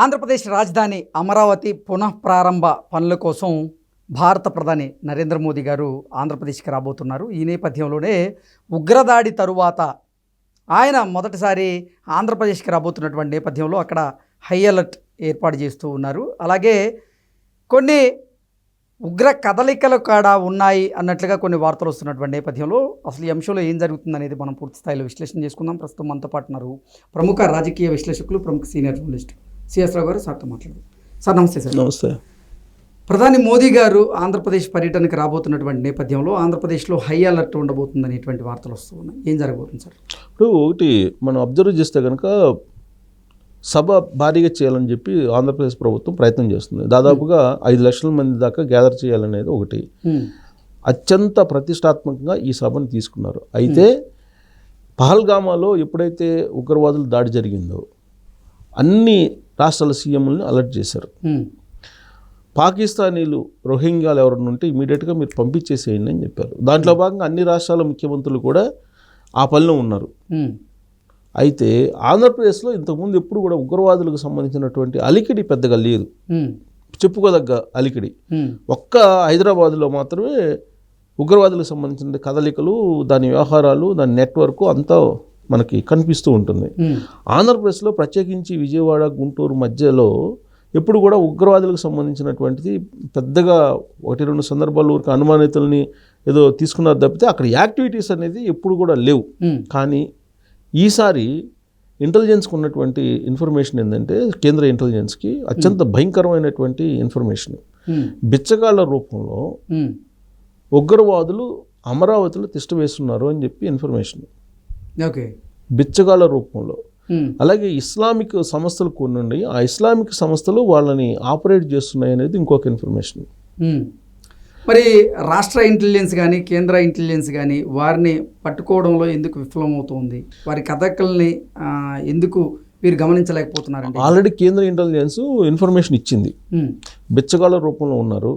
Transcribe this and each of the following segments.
ఆంధ్రప్రదేశ్ రాజధాని అమరావతి పునఃప్రారంభ పనుల కోసం భారత ప్రధాని నరేంద్ర మోదీ గారు ఆంధ్రప్రదేశ్కి రాబోతున్నారు. ఈ నేపథ్యంలోనే ఉగ్రదాడి తరువాత ఆయన మొదటిసారి ఆంధ్రప్రదేశ్కి రాబోతున్నటువంటి నేపథ్యంలో అక్కడ హై అలర్ట్ ఏర్పాటు చేస్తూ ఉన్నారు. అలాగే కొన్ని ఉగ్ర కదలికలు కాడా ఉన్నాయి అన్నట్లుగా కొన్ని వార్తలు వస్తున్నటువంటి నేపథ్యంలో అసలు ఈ అంశంలో ఏం జరుగుతుందనేది మనం పూర్తి స్థాయిలో విశ్లేషణ చేసుకుందాం. ప్రస్తుతం మనతో పాటు ఉన్నారు ప్రముఖ రాజకీయ విశ్లేషకులు, ప్రముఖ సీనియర్ జర్నలిస్ట్ సిఎస్ రావు గారు. సార్తో మాట్లాడదాం. సార్ నమస్తే. సార్ నమస్తే. ప్రధాని మోదీ గారు ఆంధ్రప్రదేశ్ పర్యటనకు రాబోతున్నటువంటి నేపథ్యంలో ఆంధ్రప్రదేశ్లో హై అలర్ట్ ఉండబోతుంది అనేటువంటి వార్తలు వస్తూ ఉన్నాయి. ఏం జరగబోతుంది సార్? ఇప్పుడు ఒకటి మనం అబ్జర్వ్ చేస్తే కనుక సభ భారీగా చేయాలని చెప్పి ఆంధ్రప్రదేశ్ ప్రభుత్వం ప్రయత్నం చేస్తుంది. దాదాపుగా 5 లక్షల మంది దాకా గ్యాదర్ చేయాలనేది ఒకటి. అత్యంత ప్రతిష్టాత్మకంగా ఈ సభను తీసుకున్నారు. అయితే పహల్గామాలో ఎప్పుడైతే ఉగ్రవాదులు దాడి జరిగిందో అన్ని రాష్ట్రాల సీఎంలని అలర్ట్ చేశారు. పాకిస్తానీలు రోహింగ్యాలు ఎవరైనా ఉంటే ఇమీడియట్గా మీరు పంపించేసేయండి అని చెప్పారు. దాంట్లో భాగంగా అన్ని రాష్ట్రాల ముఖ్యమంత్రులు కూడా ఆ పనిలో ఉన్నారు. అయితే ఆంధ్రప్రదేశ్లో ఇంతకుముందు ఎప్పుడు కూడా ఉగ్రవాదులకు సంబంధించినటువంటి అలికిడి పెద్దగా లేదు, చెప్పుకోదగ్గ అలికిడి. ఒక్క హైదరాబాదులో మాత్రమే ఉగ్రవాదులకు సంబంధించిన కదలికలు, దాని వ్యవహారాలు, దాని నెట్వర్క్ అంతా మనకి కనిపిస్తూ ఉంటుంది. ఆంధ్రప్రదేశ్లో ప్రత్యేకించి విజయవాడ, గుంటూరు మధ్యలో ఎప్పుడు కూడా ఉగ్రవాదులకు సంబంధించినటువంటిది పెద్దగా 1-2 సందర్భాలు ఊరికి అనుమానితుల్ని ఏదో తీసుకున్నారు తప్పితే అక్కడ యాక్టివిటీస్ అనేది ఎప్పుడు కూడా లేవు. కానీ ఈసారి ఇంటెలిజెన్స్కి ఉన్నటువంటి ఇన్ఫర్మేషన్ ఏంటంటే, కేంద్ర ఇంటెలిజెన్స్కి అత్యంత భయంకరమైనటువంటి ఇన్ఫర్మేషన్. బిచ్చగాళ్ళ రూపంలో ఉగ్రవాదులు అమరావతిలో తిష్ట వేస్తున్నారు అని చెప్పి ఇన్ఫర్మేషన్. ఓకే, బిచ్చగాళ్ళ రూపంలో. అలాగే ఇస్లామిక్ సంస్థలు కొన్ని ఉన్నాయి, ఆ ఇస్లామిక్ సంస్థలు వాళ్ళని ఆపరేట్ చేస్తున్నాయి అనేది ఇంకొక ఇన్ఫర్మేషన్. మరి రాష్ట్ర ఇంటెలిజెన్స్ కానీ కేంద్ర ఇంటెలిజెన్స్ కానీ వారిని పట్టుకోవడంలో ఎందుకు విఫలమవుతుంది? వారి కథకల్ని ఎందుకు వీరు గమనించలేకపోతున్నారండి? ఆల్రెడీ కేంద్ర ఇంటెలిజెన్స్ ఇన్ఫర్మేషన్ ఇచ్చింది. బిచ్చగాళ్ళ రూపంలో ఉన్నారు.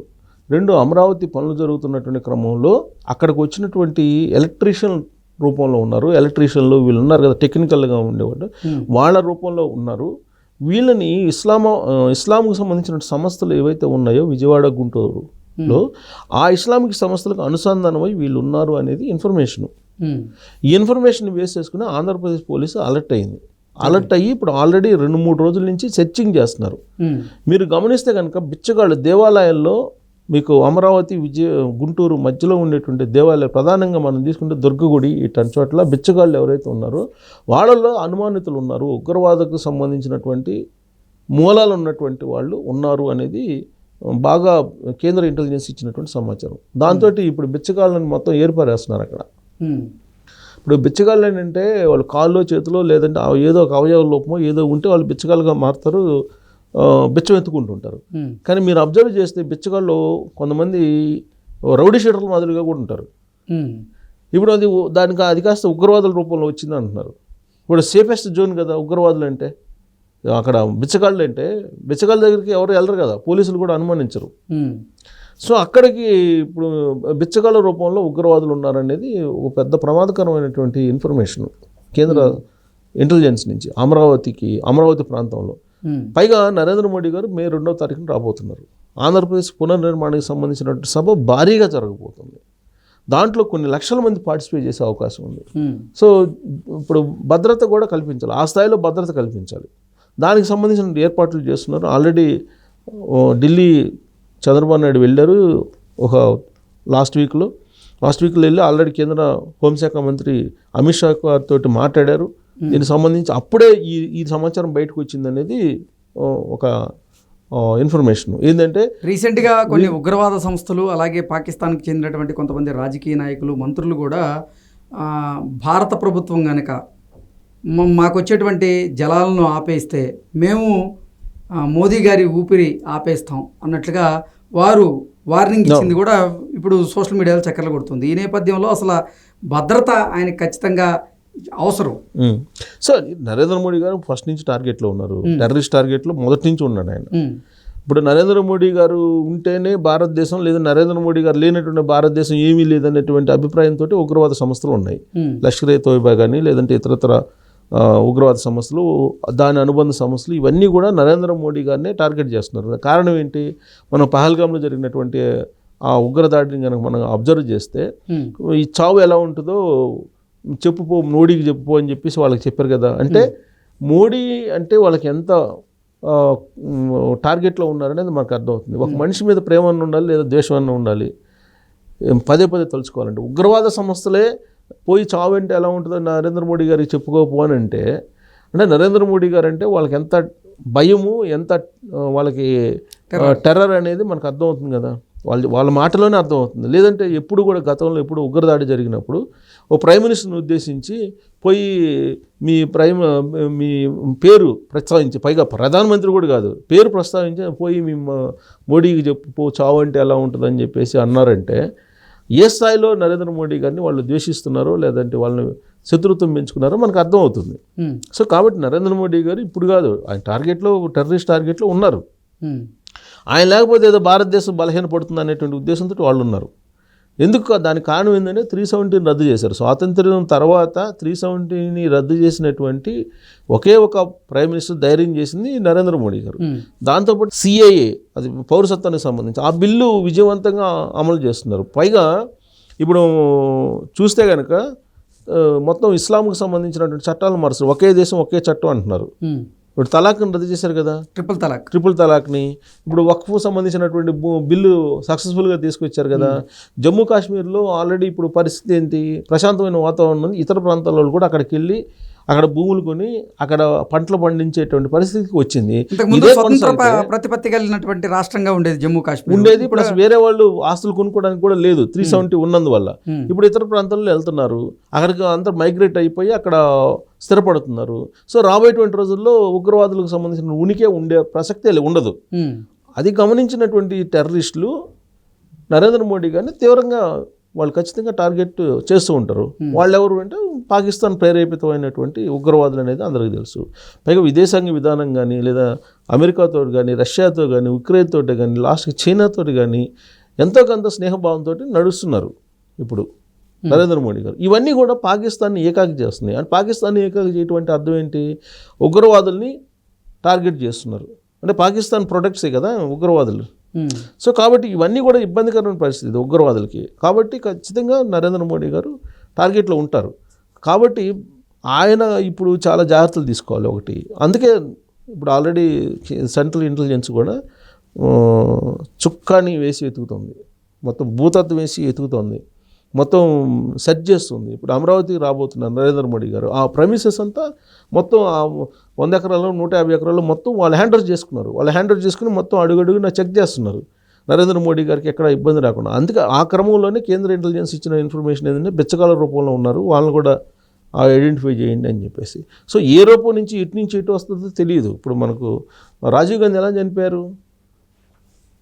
2 అమరావతి పనులు జరుగుతున్నటువంటి క్రమంలో అక్కడికి వచ్చినటువంటి ఎలక్ట్రీషియన్ రూపంలో ఉన్నారు. ఎలక్ట్రీషియన్లు వీళ్ళు ఉన్నారు కదా, టెక్నికల్గా ఉండేవాళ్ళు, వాళ్ళ రూపంలో ఉన్నారు. వీళ్ళని ఇస్లాంకు సంబంధించిన సంస్థలు ఏవైతే ఉన్నాయో విజయవాడ, గుంటూరులో ఆ ఇస్లామిక్ సంస్థలకు అనుసంధానమై వీళ్ళు ఉన్నారు అనేది ఇన్ఫర్మేషను. ఈ ఇన్ఫర్మేషన్ బేస్ చేసుకుని ఆంధ్రప్రదేశ్ పోలీసు అలర్ట్ అయ్యింది. అలర్ట్ అయ్యి ఇప్పుడు ఆల్రెడీ 2-3 రోజుల నుంచి సెర్చింగ్ చేస్తున్నారు. మీరు గమనిస్తే కనుక బిచ్చగాళ్ళు దేవాలయాల్లో మీకు అమరావతి, గుంటూరు మధ్యలో ఉండేటువంటి దేవాలయం, ప్రధానంగా మనం తీసుకుంటే దుర్గగుడి, ఇట్లాంటి చోట్ల బిచ్చగాళ్ళు ఎవరైతే ఉన్నారో వాళ్ళల్లో అనుమానితులు ఉన్నారు, ఉగ్రవాదకు సంబంధించినటువంటి మూలాలు ఉన్నటువంటి వాళ్ళు ఉన్నారు అనేది బాగా కేంద్ర ఇంటెలిజెన్స్ ఇచ్చినటువంటి సమాచారం. దాంతో ఇప్పుడు బిచ్చగాళ్ళని మొత్తం ఏర్పారేస్తున్నారు అక్కడ. ఇప్పుడు బిచ్చగాళ్ళు ఏంటంటే వాళ్ళు కాల్లో, చేతిలో లేదంటే ఏదో ఒక అవయవ లోపమో ఏదో ఉంటే వాళ్ళు బిచ్చగాళ్ళుగా మారుతారు, బిచ్చం ఎత్తుకుంటుంటారు. కానీ మీరు అబ్జర్వ్ చేస్తే బిచ్చగాళ్ళు కొంతమంది రౌడీ షీటర్ల మాదిరిగా కూడా ఉంటారు. ఇప్పుడు అది కాస్త ఉగ్రవాదుల రూపంలో వచ్చింది అంటున్నారు. ఇప్పుడు సేఫెస్ట్ జోన్ కదా ఉగ్రవాదులు అంటే. అక్కడ బిచ్చగాళ్ళు అంటే బిచ్చగాళ్ళ దగ్గరికి ఎవరు వెళ్ళరు కదా, పోలీసులు కూడా అనుమానించరు. సో అక్కడికి ఇప్పుడు బిచ్చగాళ్ళ రూపంలో ఉగ్రవాదులు ఉన్నారనేది ఒక పెద్ద ప్రమాదకరమైనటువంటి ఇన్ఫర్మేషన్ కేంద్ర ఇంటెలిజెన్స్ నుంచి అమరావతి ప్రాంతంలో. పైగా నరేంద్ర మోడీ గారు మే 2వ తారీఖున రాబోతున్నారు. ఆంధ్రప్రదేశ్ పునర్నిర్మాణానికి సంబంధించినటువంటి సభ భారీగా జరగబోతుంది. దాంట్లో కొన్ని లక్షల మంది పార్టిసిపేట్ చేసే అవకాశం ఉంది. సో ఇప్పుడు భద్రత కూడా కల్పించాలి, ఆ స్థాయిలో భద్రత కల్పించాలి. దానికి సంబంధించిన ఏర్పాట్లు చేస్తున్నారు. ఆల్రెడీ ఢిల్లీ చంద్రబాబు నాయుడు వెళ్ళారు ఒక లాస్ట్ వీక్లో వెళ్ళి ఆల్రెడీ కేంద్ర హోంశాఖ మంత్రి అమిత్ షా గారితో మాట్లాడారు. దీనికి సంబంధించి అప్పుడే ఈ సమాచారం బయటకు వచ్చిందనేది ఒక ఇన్ఫర్మేషన్. ఏంటంటే రీసెంట్గా కొన్ని ఉగ్రవాద సంస్థలు అలాగే పాకిస్తాన్కి చెందినటువంటి కొంతమంది రాజకీయ నాయకులు, మంత్రులు కూడా భారత ప్రభుత్వం కనుక మాకు వచ్చేటువంటి జలాలను ఆపేస్తే మేము మోదీ గారి ఊపిరి ఆపేస్తాం అన్నట్లుగా వారు వార్నింగ్ ఇచ్చింది కూడా ఇప్పుడు సోషల్ మీడియాలో చక్కర్లు కొడుతుంది. ఈ నేపథ్యంలో అసలు భద్రత ఆయనకు ఖచ్చితంగా అవసరం. సో నరేంద్ర మోడీ గారు ఫస్ట్ నుంచి టార్గెట్లో ఉన్నారు, టెర్రరిస్ట్ టార్గెట్లో మొదటి నుంచి ఉన్నాడు ఆయన. ఇప్పుడు నరేంద్ర మోడీ గారు ఉంటేనే భారతదేశం, లేదా నరేంద్ర మోడీ గారు లేనటువంటి భారతదేశం ఏమీ లేదనేటువంటి అభిప్రాయంతో ఉగ్రవాద సంస్థలు ఉన్నాయి. లష్కర్-ఏ-తోయిబా కానీ లేదంటే ఇతరత్ర ఉగ్రవాద సమస్యలు, దాని అనుబంధ సమస్యలు ఇవన్నీ కూడా నరేంద్ర మోడీ గారినే టార్గెట్ చేస్తున్నారు. కారణం ఏంటి? మనం పహల్గామ్లో జరిగినటువంటి ఆ ఉగ్రదాడిని కనుక మనం అబ్జర్వ్ చేస్తే ఈ చావు ఎలా ఉంటుందో చెప్పుపో, మోడీకి చెప్పుపో అని చెప్పేసి వాళ్ళకి చెప్పారు కదా. అంటే మోడీ అంటే వాళ్ళకి ఎంత టార్గెట్లో ఉన్నారనేది మనకు అర్థమవుతుంది. ఒక మనిషి మీద ప్రేమ అన్న ఉండాలి, లేదా ద్వేషం అన్న ఉండాలి. పదే పదే తలుచుకోవాలంటే ఉగ్రవాద సంస్థలే పోయి చావు అంటే ఎలా ఉంటుందో నరేంద్ర మోడీ గారికి చెప్పుకోకపోనంటే, అంటే నరేంద్ర మోడీ గారు అంటే వాళ్ళకి ఎంత భయము, ఎంత వాళ్ళకి టెర్రర్ అనేది మనకు అర్థమవుతుంది కదా. వాళ్ళ మాటలోనే అర్థమవుతుంది. లేదంటే ఎప్పుడు కూడా గతంలో ఎప్పుడు ఉగ్రదాడి జరిగినప్పుడు ఓ ప్రైమ్ మినిస్టర్ని ఉద్దేశించి పోయి మీ పేరు ప్రస్తావించి, పైగా ప్రధానమంత్రి కూడా కాదు, పేరు ప్రస్తావించి పోయి మీ మోడీకి చెప్పు చావు అంటే ఎలా ఉంటుందని చెప్పేసి అన్నారంటే ఏ స్థాయిలో నరేంద్ర మోడీ గారిని వాళ్ళు ద్వేషిస్తున్నారో, లేదంటే వాళ్ళని శత్రుత్వం పెంచుకున్నారో మనకు అర్థమవుతుంది. సో కాబట్టి నరేంద్ర మోడీ గారు ఇప్పుడు కాదు, ఆయన టార్గెట్లో, టెర్రరిస్ట్ టార్గెట్లో ఉన్నారు. ఆయన లేకపోతే ఏదో భారతదేశం బలహీనపడుతుంది అనేటువంటి ఉద్దేశంతో వాళ్ళు ఉన్నారు. ఎందుకు? దానికి కారణం ఏంటంటే 370 రద్దు చేశారు. స్వాతంత్ర్యం తర్వాత 370ని రద్దు చేసినటువంటి ఒకే ఒక ప్రైమ్ మినిస్టర్ ధైర్యం చేసింది నరేంద్ర మోడీ గారు. దాంతోపాటు CAA, అది పౌరసత్వానికి సంబంధించి ఆ బిల్లు విజయవంతంగా అమలు చేస్తున్నారు. పైగా ఇప్పుడు చూస్తే కనుక మొత్తం ఇస్లాంకి సంబంధించినటువంటి చట్టాలు మారుస్తారు. ఒకే దేశం ఒకే చట్టం అంటున్నారు. ఇప్పుడు తలాక్ని రద్దు చేశారు కదా, ట్రిపుల్ తలాక్ని. ఇప్పుడు వక్ఫ్ సంబంధించినటువంటి బిల్లు సక్సెస్ఫుల్గా తీసుకొచ్చారు కదా. జమ్మూ కాశ్మీర్లో ఆల్రెడీ ఇప్పుడు పరిస్థితి ఏంటి? ప్రశాంతమైన వాతావరణం. ఇతర ప్రాంతాల్లో కూడా అక్కడికి వెళ్ళి అక్కడ భూములు కొని అక్కడ పంటలు పండించేటువంటి పరిస్థితికి వచ్చింది. ప్రతిపత్తి కలిగినటువంటి రాష్ట్రంగా ఉండేది జమ్మూ కాశ్మీర్ ఉండేది. ప్లస్ వేరే వాళ్ళు ఆస్తులు కొనుక్కోవడానికి కూడా లేదు 370 ఉన్నందువల్ల. ఇప్పుడు ఇతర ప్రాంతాల్లో వెళ్తున్నారు, అక్కడికి అంతా మైగ్రేట్ అయిపోయి అక్కడ స్థిరపడుతున్నారు. సో రాబోయేటువంటి రోజుల్లో ఉగ్రవాదులకు సంబంధించిన ఉనికి ఉండే ప్రసక్తే ఉండదు. అది గమనించినటువంటి టెర్రరిస్టులు నరేంద్ర మోడీ గారిని తీవ్రంగా వాళ్ళు ఖచ్చితంగా టార్గెట్ చేస్తూ ఉంటారు. వాళ్ళు ఎవరు అంటే పాకిస్తాన్ ప్రేరేపితమైనటువంటి ఉగ్రవాదులు అనేది అందరికీ తెలుసు. పైగా విదేశాంగ విధానం కానీ, లేదా అమెరికాతో కానీ, రష్యాతో కానీ, ఉక్రెయిన్తో కానీ, లాస్ట్కి చైనాతో కానీ ఎంతో కొంత స్నేహభావంతో నడుస్తున్నారు ఇప్పుడు నరేంద్ర మోడీ గారు. ఇవన్నీ కూడా పాకిస్తాన్ని ఏకాకి చేస్తున్నాయి. అంటే పాకిస్తాన్ని ఏకాకి చేయటువంటి అర్థం ఏంటి? ఉగ్రవాదుల్ని టార్గెట్ చేస్తున్నారు. అంటే పాకిస్తాన్ ప్రొటెక్ట్సే కదా ఉగ్రవాదులు. సో కాబట్టి ఇవన్నీ కూడా ఇబ్బందికరమైన పరిస్థితి ఉగ్రవాదులకి. కాబట్టి ఖచ్చితంగా నరేంద్ర మోడీ గారు టార్గెట్లో ఉంటారు. కాబట్టి ఆయన ఇప్పుడు చాలా జాగ్రత్తలు తీసుకోవాలి. ఒకటి, అందుకే ఇప్పుడు ఆల్రెడీ సెంట్రల్ ఇంటెలిజెన్స్ కూడా చుక్కాని వేసి వెతుకుతుంది, మొత్తం భూతత్వం వేసి వెతుకుతుంది, మొత్తం సెట్ చేస్తుంది. ఇప్పుడు అమరావతికి రాబోతున్నారు నరేంద్ర మోడీ గారు. ఆ ప్రెమిసెస్ అంతా మొత్తం 100 ఎకరాలు 150 ఎకరాలు మొత్తం వాళ్ళు హ్యాండ్ ఓవర్ చేసుకున్నారు. వాళ్ళు హ్యాండ్ ఓవర్ చేసుకుని మొత్తం అడుగడుగున చెక్ చేస్తున్నారు నరేంద్ర మోడీ గారికి ఎక్కడ ఇబ్బంది రాకుండా. అందుకే ఆ క్రమంలోనే కేంద్ర ఇంటెలిజెన్స్ ఇచ్చిన ఇన్ఫర్మేషన్ ఏంటంటే బిచ్చగాళ్ళ రూపంలో ఉన్నారు, వాళ్ళని కూడా ఐడెంటిఫై చేయండి అని చెప్పేసి. సో ఏ రూపం నుంచి ఇటు నుంచి ఇటు వస్తుందో తెలియదు. ఇప్పుడు మనకు రాజీవ్ గాంధీ ఎలా చనిపోయారు?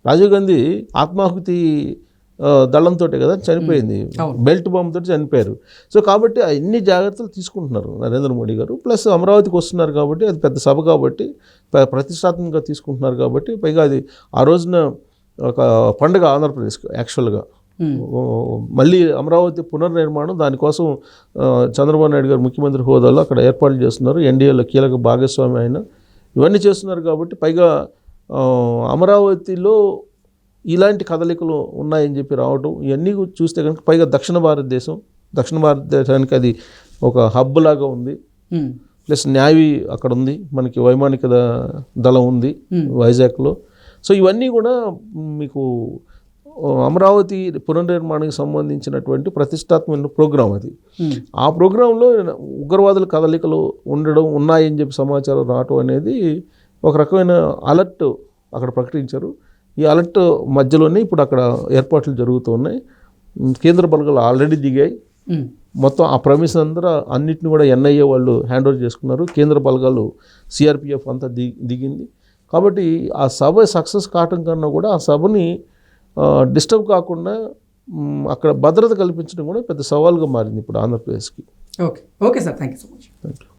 రాజీవ్ గాంధీ ఆత్మాహుతి దళంతో కదా చనిపోయింది, బెల్ట్ బాంబుతో చనిపోయారు. సో కాబట్టి అన్ని జాగ్రత్తలు తీసుకుంటున్నారు నరేంద్ర మోడీ గారు. ప్లస్ అమరావతికి వస్తున్నారు కాబట్టి అది పెద్ద సభ కాబట్టి ప్రతిష్టాత్మకంగా తీసుకుంటున్నారు కాబట్టి, పైగా అది ఆ రోజున ఒక పండుగ ఆంధ్రప్రదేశ్కి యాక్చువల్గా. మళ్ళీ అమరావతి పునర్నిర్మాణం, దానికోసం చంద్రబాబు నాయుడు గారు ముఖ్యమంత్రి హోదాలో అక్కడ ఏర్పాట్లు చేస్తున్నారు. ఎన్డీఏలో కీలక భాగస్వామి ఆయన ఇవన్నీ చేస్తున్నారు కాబట్టి, పైగా అమరావతిలో ఇలాంటి కదలికలు ఉన్నాయని చెప్పి రావడం ఇవన్నీ చూస్తే కనుక, పైగా దక్షిణ భారతదేశానికి అది ఒక హబ్ లాగా ఉంది. ప్లస్ నేవీ అక్కడ ఉంది, మనకి వైమానిక దళం ఉంది వైజాగ్లో. సో ఇవన్నీ కూడా మీకు అమరావతి పునర్నిర్మాణానికి సంబంధించినటువంటి ప్రతిష్టాత్మక ప్రోగ్రాం అది. ఆ ప్రోగ్రాంలో ఉగ్రవాదుల కదలికలు ఉన్నాయని చెప్పి సమాచారం రావటం అనేది ఒక రకమైన అలర్ట్ అక్కడ ప్రకటించారు. ఈ అలర్ట్ మధ్యలోనే ఇప్పుడు అక్కడ ఏర్పాట్లు జరుగుతూ ఉన్నాయి. కేంద్ర బలగాలు ఆల్రెడీ దిగాయి. మొత్తం ఆ ప్రమిస్ అన్నిటిని కూడా NIA వాళ్ళు హ్యాండ్ ఓవర్ చేసుకున్నారు. కేంద్ర బలగాలు CRPF అంతా దిగింది. కాబట్టి ఆ సభ సక్సెస్ కావటం కన్నా కూడా ఆ సభని డిస్టర్బ్ కాకుండా అక్కడ భద్రత కల్పించడం కూడా పెద్ద సవాల్గా మారింది ఇప్పుడు ఆంధ్రప్రదేశ్కి. Okay sir, thank you so much. Thank you.